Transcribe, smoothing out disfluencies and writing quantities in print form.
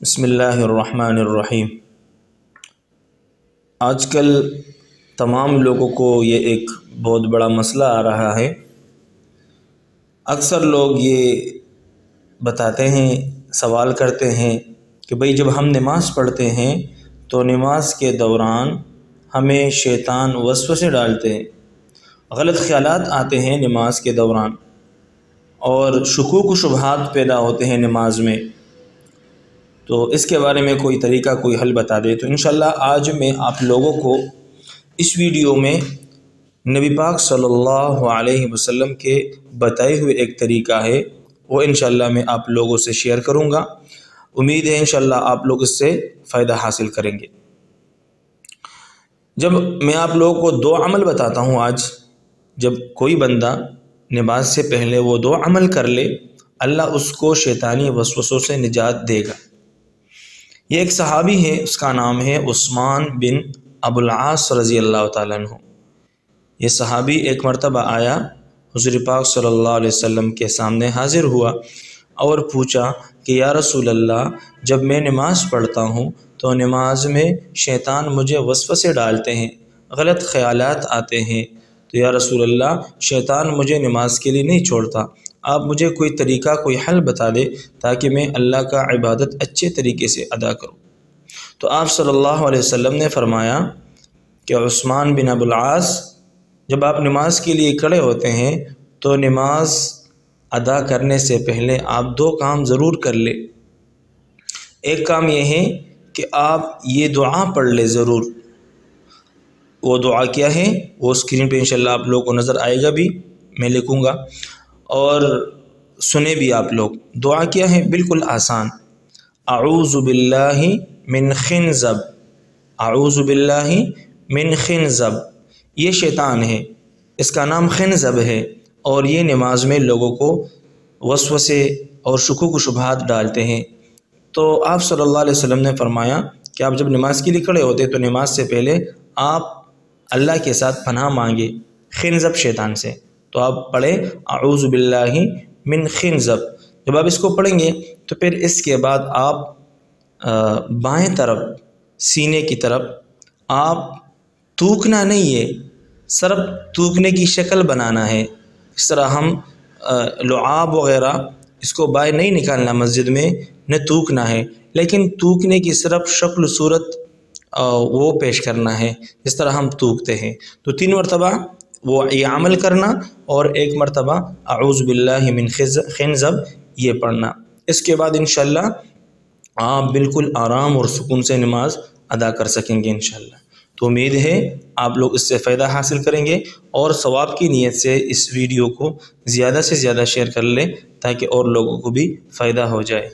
بسم اللہ الرحمن الرحیم۔ آج کل تمام لوگوں کو یہ ایک بہت بڑا مسئلہ آ رہا ہے۔ اکثر لوگ یہ بتاتے ہیں، سوال کرتے ہیں کہ بھئی جب ہم نماز پڑھتے ہیں تو نماز کے دوران ہمیں شیطان وسوسے ڈالتے ہیں، غلط خیالات آتے ہیں نماز کے دوران، اور شکوک و شبہات پیدا ہوتے ہیں نماز میں، تو اس کے بارے میں کوئی طریقہ، کوئی حل بتا دے۔ تو انشاءاللہ آج میں آپ لوگوں کو اس ویڈیو میں نبی پاک صلی اللہ علیہ وسلم کے بتائے ہوئے ایک طریقہ ہے، وہ انشاءاللہ میں آپ لوگوں سے شیئر کروں گا۔ امید ہے انشاءاللہ آپ لوگ اس سے فائدہ حاصل کریں گے۔ جب میں آپ لوگوں کو دو عمل بتاتا ہوں آج، جب کوئی بندہ نماز سے پہلے وہ دو عمل کر لے، اللہ اس کو شیطانی وسوسوں سے نجات دے گا۔ یہ ایک صحابی ہے، اس کا نام ہے عثمان بن ابو العاص رضی اللہ تعالیٰ عنہ۔ یہ صحابی ایک مرتبہ آیا، حضور پاک صلی اللہ علیہ وسلم کے سامنے حاضر ہوا اور پوچھا کہ یا رسول اللہ، جب میں نماز پڑھتا ہوں تو نماز میں شیطان مجھے وسوسے ڈالتے ہیں، غلط خیالات آتے ہیں، تو یا رسول اللہ شیطان مجھے نماز کے لیے نہیں چھوڑتا، آپ مجھے کوئی طریقہ، کوئی حل بتا دے تاکہ میں اللہ کا عبادت اچھے طریقے سے ادا کروں۔ تو آپ صلی اللہ علیہ وسلم نے فرمایا کہ عثمان بن ابو العاص، جب آپ نماز کے لیے کھڑے ہوتے ہیں تو نماز ادا کرنے سے پہلے آپ دو کام ضرور کر لیں۔ ایک کام یہ ہے کہ آپ یہ دعا پڑھ لیں ضرور۔ وہ دعا کیا ہے وہ اسکرین پہ انشاءاللہ آپ لوگوں کو نظر آئے گا، بھی میں لکھوں گا اور سنیں بھی آپ لوگ۔ دعا کیا ہے؟ بالکل آسان، اعوذ باللہ من خنزب، اعوذ باللہ من خنزب۔ یہ شیطان ہے، اس کا نام خنزب ہے، اور یہ نماز میں لوگوں کو وسوسے اور شکوک و شبہات ڈالتے ہیں۔ تو آپ صلی اللہ علیہ وسلم نے فرمایا کہ آپ جب نماز کے لیے کھڑے ہوتے تو نماز سے پہلے آپ اللہ کے ساتھ پناہ مانگے خنزب شیطان سے۔ تو آپ پڑھیں اعوذ باللہ من خنزب۔ جب آپ اس کو پڑھیں گے تو پھر اس کے بعد آپ بائیں طرف سینے کی طرف آپ تھوکنا نہیں ہے، صرف تھوکنے کی شکل بنانا ہے۔ اس طرح ہم لعاب وغیرہ اس کو باہر نہیں نکالنا مسجد میں، نہ تھوکنا ہے، لیکن تھوکنے کی صرف شکل صورت وہ پیش کرنا ہے جس طرح ہم تھوکتے ہیں۔ تو 3 مرتبہ وہ یہ عمل کرنا اور 1 مرتبہ اعوذ باللہ من خنزب یہ پڑھنا۔ اس کے بعد انشاءاللہ آپ بالکل آرام اور سکون سے نماز ادا کر سکیں گے انشاءاللہ۔ تو امید ہے آپ لوگ اس سے فائدہ حاصل کریں گے، اور ثواب کی نیت سے اس ویڈیو کو زیادہ سے زیادہ شیئر کر لیں تاکہ اور لوگوں کو بھی فائدہ ہو جائے۔